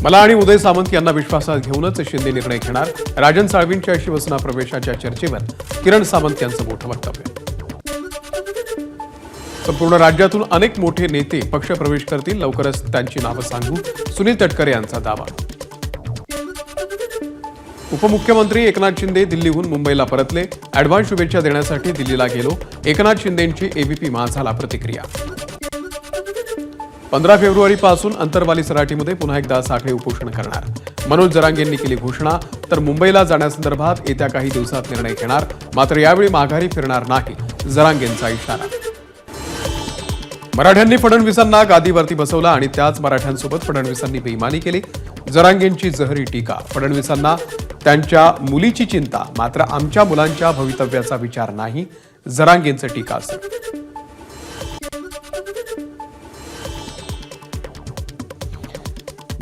मला आणि उदय सामंत यांना विश्वासात घेऊनच शिंदे निर्णय घेणार. राजन साळवींच्या शिवसेना प्रवेशाच्या चर्चेवर किरण सामंत यांचं मोठं वक्तव्य. संपूर्ण राज्यातून अनेक मोठे नेते पक्ष प्रवेश करतील, लवकरच त्यांची नावं सांगू, सुनील तटकरे यांचा दावा. उपमुख्यमंत्री एकनाथ शिंदे दिल्लीहून मुंबईला परतले. ॲडव्हान्स शुभेच्छा देण्यासाठी दिल्लीला गेलो. एकनाथ शिंदेंची एबीपी माझाला प्रतिक्रिया. 15 फेब्रुवारीपासून अंतरवाली सराटीमध्ये पुन्हा एकदा साखळी उपोषण करणार. मनोज जरांगेंनी केली घोषणा. तर मुंबईला जाण्यासंदर्भात येत्या काही दिवसात निर्णय घेणार. मात्र यावेळी माघारी फिरणार नाही, जरांगेंचा इशारा. मराठ्यांनी फडणवीसांना गादीवरती बसवलं आणि त्याच मराठ्यांसोबत फडणवीसांनी बेईमानी केली. जरांगेंची जहरी टीका. फडणवीसांना त्यांच्या मुलीची चिंता, मात्र आमच्या मुलांच्या भवितव्याचा विचार नाही, जरांगेंचं टीकास्त्र.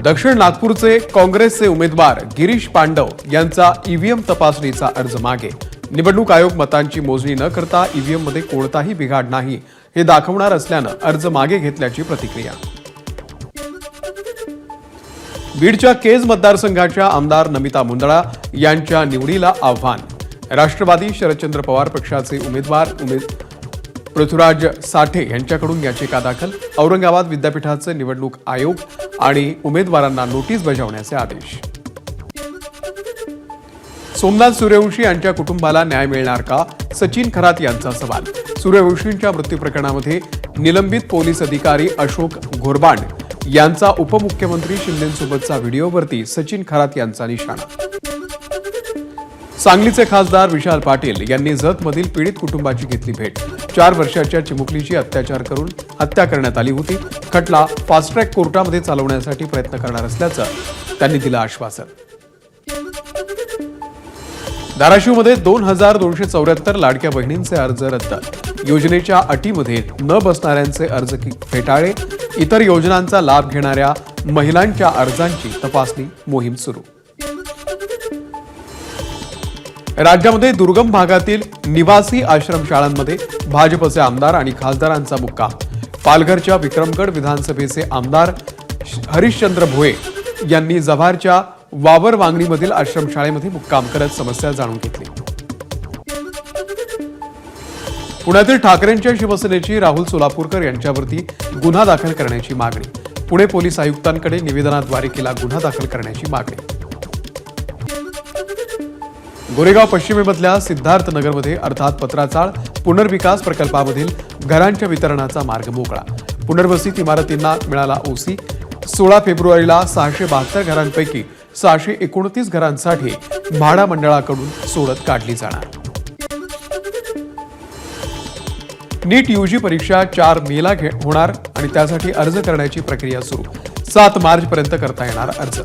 दक्षिण नागपूरचे काँग्रेसचे उमेदवार गिरीश पांडव यांचा ईव्हीएम तपासणीचा अर्ज मागे. निवडणूक आयोग मतांची मोजणी न करता ईव्हीएममध्ये कोणताही बिघाड नाही हे दाखवणार असल्यानं अर्ज मागे घेतल्याची प्रतिक्रिया. बीडच्या केज मतदारसंघाच्या आमदार नमिता मुंदडा यांच्या निवडीला आव्हान. राष्ट्रवादी शरदचंद्र पवार पक्षाचे उमेदवार पृथ्वीराज साठे यांच्याकडून याचिका दाखल. औरंगाबाद विद्यापीठाचे निवडणूक आयोग आणि उमेदवारांना नोटीस बजावण्याचे आदेश. सोमनाथ सूर्यवंशी यांच्या कुटुंबाला न्याय मिळणार का, सचिन खरात यांचा सवाल. सूर्यवंशींच्या मृत्यू प्रकरणामध्ये निलंबित पोलीस अधिकारी अशोक घोरबांड यांचा उपमुख्यमंत्री शिंदेंसोबतचा व्हिडिओवरती सचिन खरात यांचा निशाणा. सांगलीचे खासदार विशाल पाटील यांनी जतमधील पीडित कुटुंबाची घेतली भेट. 4 वर्षाच्या चिमुकलीची अत्याचार करून हत्या करण्यात आली होती. खटला फास्ट ट्रॅक कोर्टामध्ये चालवण्यासाठी प्रयत्न करणार असल्याचं त्यांनी दिलं आश्वासन. धाराशिवमध्ये 2274 लाडक्या बहिणींचे अर्ज रद्द. योजनेच्या अटीमध्ये न बसणाऱ्यांचे अर्ज फेटाळले. इतर योजनांचा लाभ घेणाऱ्या महिलांच्या अर्जांची तपासणी मोहीम सुरू. राज्यामध्ये दुर्गम भागातील निवासी आश्रमशाळांमध्ये भाजपचे आमदार आणि खासदारांचा मुक्काम. पालघरच्या विक्रमगड विधानसभेचे आमदार हरिश्चंद्र भोये यांनी जव्हारच्या वावर वांगणीमधील आश्रमशाळेमध्ये मुक्काम करत समस्या जाणून घेतली. पुण्यातील ठाकरेंच्या शिवसेनेची राहुल सोलापूरकर यांच्यावरती गुन्हा दाखल करण्याची मागणी. पुणे पोलीस आयुक्तांकडे निवेदनाद्वारे केला गुन्हा दाखल करण्याची मागणी. गोरेगाव पश्चिमेमधल्या सिद्धार्थनगरमध्ये अर्थात पत्राचाळ पुनर्विकास प्रकल्पामधील घरांच्या वितरणाचा मार्ग मोकळा. पुनर्वसित इमारतींना मिळाला ओसी. 16 फेब्रुवारीला 672 घरांपैकी 629 घरांसाठी म्हाडा मंडळाकडून सोडत काढली जाणार. नीट यूजी परीक्षा 4 मेला होणार आणि त्यासाठी अर्ज करण्याची प्रक्रिया सुरू. 7 मार्चपर्यंत करता येणार अर्ज.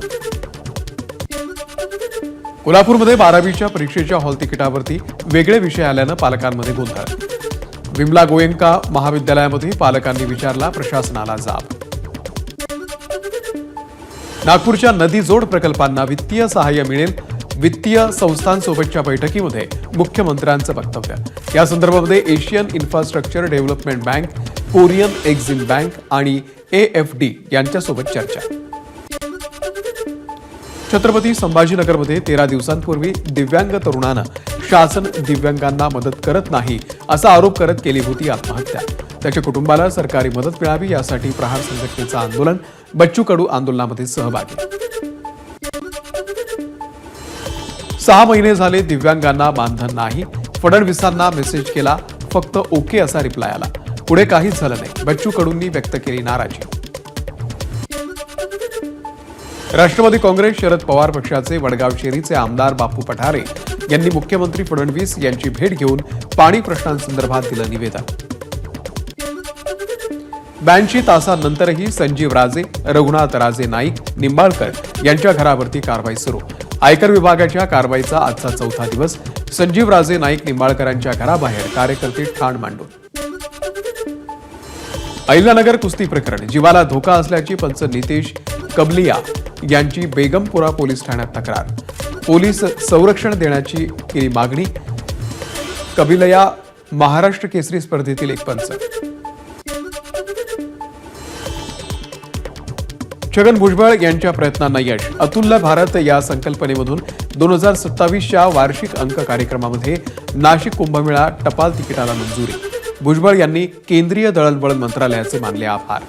कोल्हापूरमध्ये 12वीच्या परीक्षेच्या हॉल तिकिटावरती वेगळे विषय आल्यानं पालकांमध्ये गोंधळ. विमला गोयंका महाविद्यालयामध्ये पालकांनी विचारला प्रशासनाला जाब. नागपूरच्या नदी जोड प्रकल्पांना वित्तीय सहाय्य मिळेल. वित्तीय संस्थांसोबतच्या बैठकीमध्ये मुख्यमंत्र्यांचं वक्तव्य. या संदर्भामध्ये Asian infrastructure development bank, Korean Exim bank आणि AFD यांच्यासोबत चर्चा. छत्रपती संभाजीनगरमध्ये 13 दिवसांपूर्वी दिव्यांग तरुणानं शासन दिव्यांगांना मदत करत नाही असा आरोप करत केली होती आत्महत्या. त्याच्या कुटुंबाला सरकारी मदत मिळावी यासाठी प्रहार संघटनेचं आंदोलन. बच्चू कडू आंदोलनामध्ये सहभागी. 6 महिने झाले दिव्यांगांना मानधन नाही. फडणवीसांना मेसेज केला, फक्त ओके असा रिप्लाय आला. पुढे काहीच झालं नाही. बच्चू कडूंनी व्यक्त केली नाराजी. राष्ट्रवादी काँग्रेस शरद पवार पक्षाचे वडगाव शेरीचे आमदार बापू पठारे यांनी मुख्यमंत्री फडणवीस यांची भेट घेऊन पाणी प्रश्नांसंदर्भात दिलं निवेदन. 82 तासांनंतरही संजीव राजे, रघुनाथ राजे नाईक, निंबाळकर यांच्या घरावरती कारवाई सुरू. आयकर विभागाच्या कारवाईचा आजचा 4था दिवस. संजीव राजे नाईक निंबाळकरांच्या घराबाहेर कार्यकर्ते ठाण मांडून. अहिल्यानगर कुस्ती प्रकरण. जीवाला धोका असल्याची पंच नितेश कबलिया यांची बेगमपुरा पोलीस ठाण्यात तक्रार. पोलीस संरक्षण देण्याची केली मागणी. कबिलया महाराष्ट्र केसरी स्पर्धेतील एक पंच. छगन भुजबळ यांच्या प्रयत्नांना यश. अतुल्य भारत या संकल्पनेमधून 2027च्या वार्षिक अंक कार्यक्रमामध्ये नाशिक कुंभमेळा टपाल तिकिटाला मंजुरी. भुजबळ यांनी केंद्रीय दळणवळण मंत्रालयाचे मानले आभार.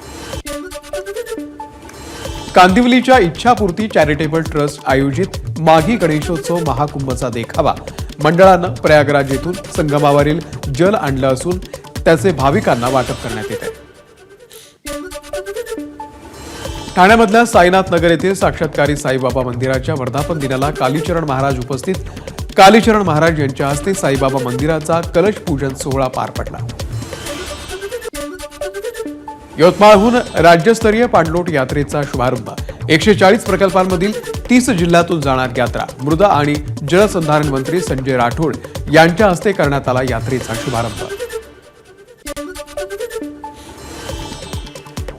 कांदिवलीच्या इच्छापूर्ती चॅरिटेबल ट्रस्ट आयोजित माघी गणेशोत्सव महाकुंभचा देखावा. मंडळानं प्रयागराज येथून संगमावरील जल आणलं असून त्याचे भाविकांना वाटप करण्यात येत आहे. ठाण्यामधल्या साईनाथ नगर येथील साक्षात्कारी साईबाबा मंदिराच्या वर्धापन दिनाला कालीचरण महाराज उपस्थित. कालीचरण महाराज यांच्या हस्ते साईबाबा मंदिराचा कलश पूजन सोहळा पार पडला. यवतमाळहून राज्यस्तरीय पाणलोट यात्रेचा शुभारंभ. 140 प्रकल्पांमधील 30 जिल्ह्यातून जाणार यात्रा. मृदा आणि जलसंधारण मंत्री संजय राठोड यांच्या हस्ते करण्यात आला यात्रेचा शुभारंभ.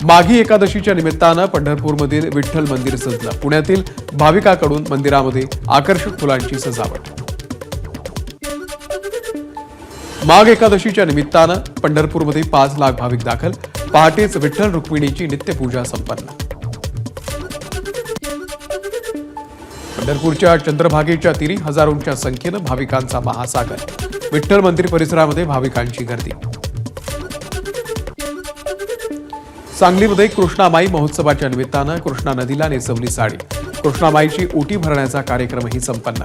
माघी एकादशीच्या निमित्तानं पंढरपूरमधील विठ्ठल मंदिर सजलं. पुण्यातील भाविकांकडून मंदिरामध्ये आकर्षक फुलांची सजावट. माघ एकादशीच्या निमित्तानं पंढरपूरमध्ये 5 लाख भाविक दाखल. पहाटेच विठ्ठल रुक्मिणीची नित्यपूजा संपन्न. पंढरपूरच्या चंद्रभागेच्या तीरी हजारोंच्या संख्येनं भाविकांचा महासागर. विठ्ठल मंदिर परिसरामध्ये भाविकांची गर्दी. सांगलीमध्ये कृष्णामाई महोत्सवाच्या निमित्तानं कृष्णा नदीला नेसवली साडी. कृष्णामाईची ओटी भरण्याचा कार्यक्रमही संपन्न.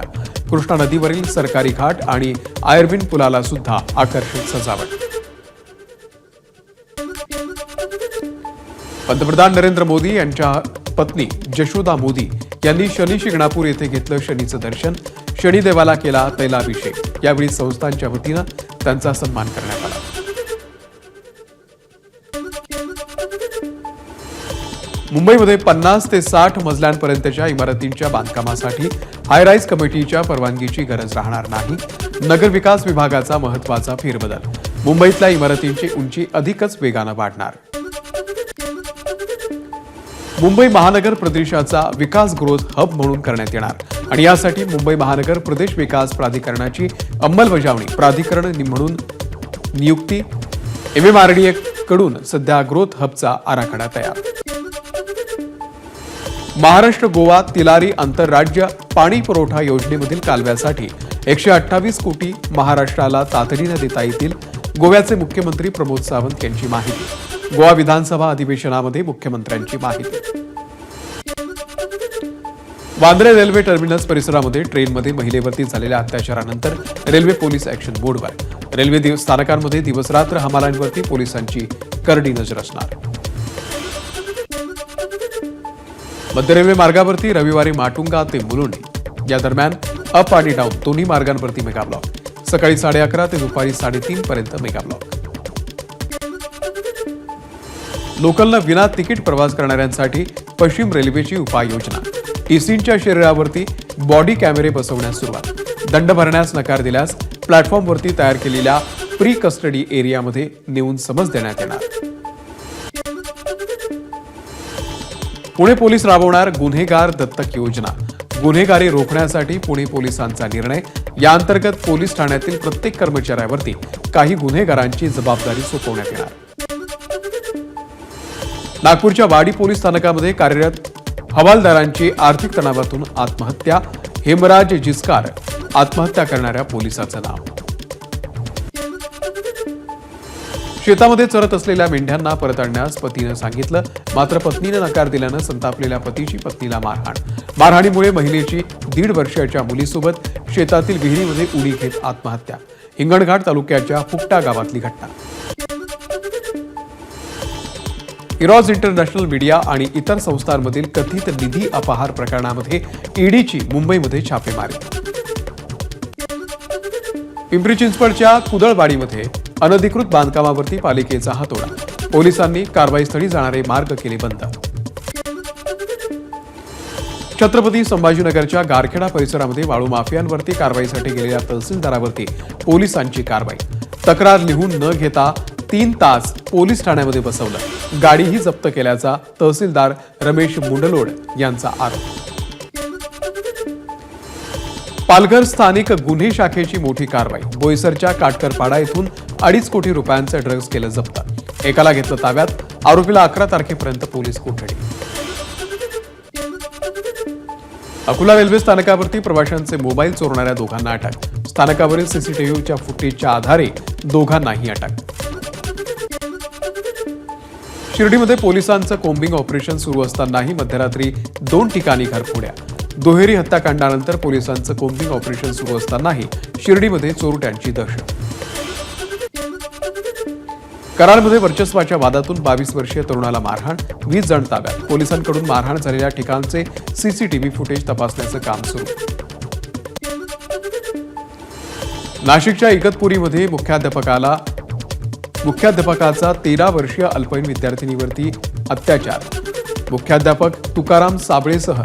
कृष्णा नदीवरील सरकारी घाट आणि आयर्विन पुलाला सुद्धा आकर्षक सजावट. पंतप्रधान नरेंद्र मोदी यांच्या पत्नी जशोदा मोदी यांनी शनी शिंगणापूर येथे घेतलं शनीचं दर्शन. शनिदेवाला केला तैलाभिषेक. यावेळी संस्थांच्या वतीनं त्यांचा सन्मान करण्यात आला. मुंबईमध्ये 50 ते 60 मजल्यांपर्यंतच्या इमारतींच्या बांधकामासाठी हायराईज कमिटीच्या परवानगीची गरज राहणार नाही. नगरविकास विभागाचा महत्त्वाचा फेरबदल. मुंबईतल्या इमारतींची उंची अधिकच वेगानं वाढणार. मुंबई महानगर प्रदेशाचा विकास ग्रोथ हब म्हणून करण्यात येणार आणि यासाठी मुंबई महानगर प्रदेश विकास प्राधिकरणाची अंमलबजावणी. प्राधिकरण म्हणून नियुक्ती. MMRDA कडून सध्या ग्रोथ हबचा आराखडा तयार. महाराष्ट्र गोवा तिलारी आंतरराज्य पाणी पुरवठा योजनेमधील कालव्यासाठी 128 कोटी महाराष्ट्राला तातडीने देता येतील. गोव्याचे मुख्यमंत्री प्रमोद सावंत यांची माहिती. गोवा विधानसभा अधिवेशनामध्ये मुख्यमंत्र्यांची माहिती. वांद्रे रेल्वे टर्मिनस परिसरामध्ये ट्रेनमध्ये महिलेवरती झालेल्या अत्याचारानंतर रेल्वे पोलीस ऍक्शन मोडवर. रेल्वे स्थानकांमध्ये दिवसरात्र हमालांवरती पोलिसांची करडी नजर असणार. मध्य रेल्वे मार्गावरती रविवारी माटुंगा ते मुलुंड या दरम्यान अप आणि डाऊन दोन्ही मार्गांवरती मेगा ब्लॉक. सकाळी 11:30 ते दुपारी 3:30 पर्यंत मेगा ब्लॉक. लोकलनं विना तिकीट प्रवास करणाऱ्यांसाठी पश्चिम रेल्वेची उपाययोजना. टीसींच्या शरीरावरती बॉडी कॅमेरे बसवण्यास सुरुवात. दंड भरण्यास नकार दिल्यास प्लॅटफॉर्मवरती तयार केलेल्या प्री कस्टडी एरियामध्ये नेऊन समज देण्यात येणार. पुणे पोलीस राबवणार गुन्हेगार दत्तक योजना. गुन्हेगारी रोखण्यासाठी पुणे पोलिसांचा निर्णय. या अंतर्गत पोलीस ठाण्यातील प्रत्येक कर्मचाऱ्यावरती काही गुन्हेगारांची जबाबदारी सोपवण्यात येणार. नागपूरच्या वाडी पोलीस स्थानकामध्ये कार्यरत हवालदारांची आर्थिक तणावातून आत्महत्या. हेमराज जिस्कार आत्महत्या करणाऱ्या पोलिसाचं नाव. शेतामध्ये चरत असलेल्या मेंढ्यांना परत आणण्यास पतीनं सांगितलं, मात्र पत्नीने नकार दिल्यानं संतापलेल्या पतीची पत्नीला मारहाण. मारहाणीमुळे महिलेची 1.5 वर्षाच्या मुलीसोबत शेतातील विहिरीमध्ये उडी घेत आत्महत्या. हिंगणघाट तालुक्याच्या फुकटा गावातली घटना. इरॉज इंटरनॅशनल मीडिया आणि इतर संस्थांमधील कथित निधी अपहार प्रकरणामध्ये ईडीची मुंबईमध्ये छापेमारी. पिंपरी चिंचवडच्या कुदळवाडीमध्ये अनधिकृत बांधकामावरती पालिकेचा हातोडा. पोलिसांनी कारवाईस्थळी जाणारे मार्ग केले बंद. छत्रपती संभाजीनगरच्या गारखेडा परिसरामध्ये वाळू माफियांवरती कारवाईसाठी गेलेल्या तहसीलदारावरती पोलिसांची कारवाई. तक्रार लिहून न घेता 3 तास पोलीस ठाण्यामध्ये बसवलं. गाडीही जप्त केल्याचा तहसीलदार रमेश मुंडलोड यांचा आरोप. पालघर स्थानिक गुन्हे शाखेची मोठी कारवाई. बोईसरच्या काटकरपाडा येथून 2.5 कोटी रुपयांचे ड्रग्ज केलं जप्त. एकाला घेतलं ताब्यात. आरोपीला 11 तारखेपर्यंत पोलीस कोठडी. अकोला रेल्वे स्थानकावरती प्रवाशांचे मोबाईल चोरणाऱ्या दोघांना अटक। स्थानकावरील सीसीटीव्हीच्या फुटेजच्या आधारे दोघांनाही अटक। शिर्डीमध्ये पोलिसांचं कोम्बिंग ऑपरेशन सुरू असतानाही मध्यरात्री 2 ठिकाणी घरफोड्या। दुहेरी हत्याकांडानंतर पोलिसांचं कोम्बिंग ऑपरेशन सुरू असतानाही शिर्डीमध्ये चोरट्यांची दहशत। कराडमध्ये वर्चस्वाच्या वादातून 22 वर्षीय तरुणाला मारहाण, 20 जण ताब्यात। पोलिसांकडून मारहाण झालेल्या ठिकाणचे सीसीटीव्ही फुटेज तपासण्याचं काम सुरू। नाशिकच्या इगतपुरीमध्ये मुख्याध्यापकाचा 13 वर्षीय अल्पवयीन विद्यार्थिनीवरती अत्याचार। मुख्याध्यापक तुकाराम साबळेसह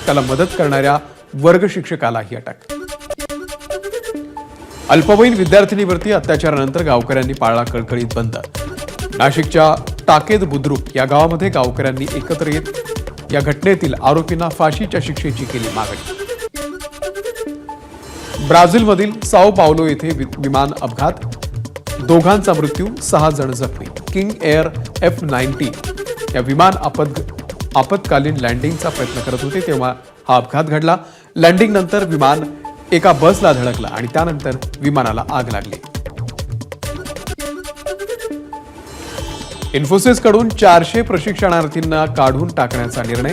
त्याला मदत करणाऱ्या वर्ग शिक्षकालाही अटक। अल्पवयीन विद्यार्थिनीवरती अत्याचारानंतर गावकऱ्यांनी पाळला कळकळीत बंद। नाशिकच्या टाकेद बुद्रुक या गावामध्ये गावकऱ्यांनी एकत्र येत या घटनेतील आरोपींना फाशीच्या शिक्षेची केली मागणी। ब्राझीलमधील साओ पावलो येथे विमान अपघात, दोघांचा मृत्यू, 6 जण जखमी। किंग एअर F-90 या विमान आपत्कालीन लँडिंगचा प्रयत्न करत होते तेव्हा हा अपघात घडला। लँडिंग नंतर विमान एका बसला धडकला आणि त्यानंतर विमानाला आग लागली। इन्फोसिसकडून 400 प्रशिक्षणार्थींना काढून टाकण्याचा निर्णय।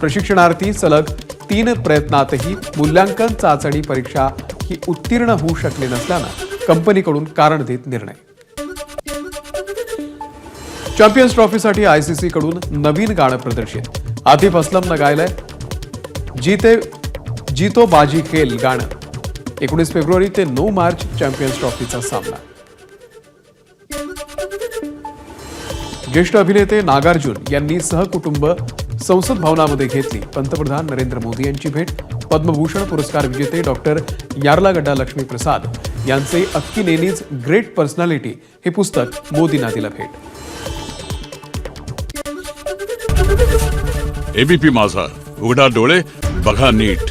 प्रशिक्षणार्थी सलग 3 प्रयत्नातही मूल्यांकन चाचणी परीक्षा ही उत्तीर्ण होऊ शकले नसल्यानं कंपनीकडून कारण देत निर्णय। चॅम्पियन्स ट्रॉफीसाठी ICC कडून नवीन गाणं प्रदर्शित। आतिफ असलमनं गायलंय जीतो बाजी खेल गाणं। 19 फेब्रुवारी ते 9 मार्च चॅम्पियन्स ट्रॉफीचा सामना। ज्येष्ठ अभिनेते नागार्जुन यांनी सहकुटुंब संसद भवनामध्ये घेतली पंतप्रधान नरेंद्र मोदी यांची भेट। पद्मभूषण पुरस्कार विजेते डॉक्टर यार्लागड्डा लक्ष्मी प्रसाद यांचे अक्कीनेनीज ग्रेट पर्सनॅलिटी हे पुस्तक मोदींना दिलं भेट। एबीपी माझा, उघडा डोळे बघा नीट।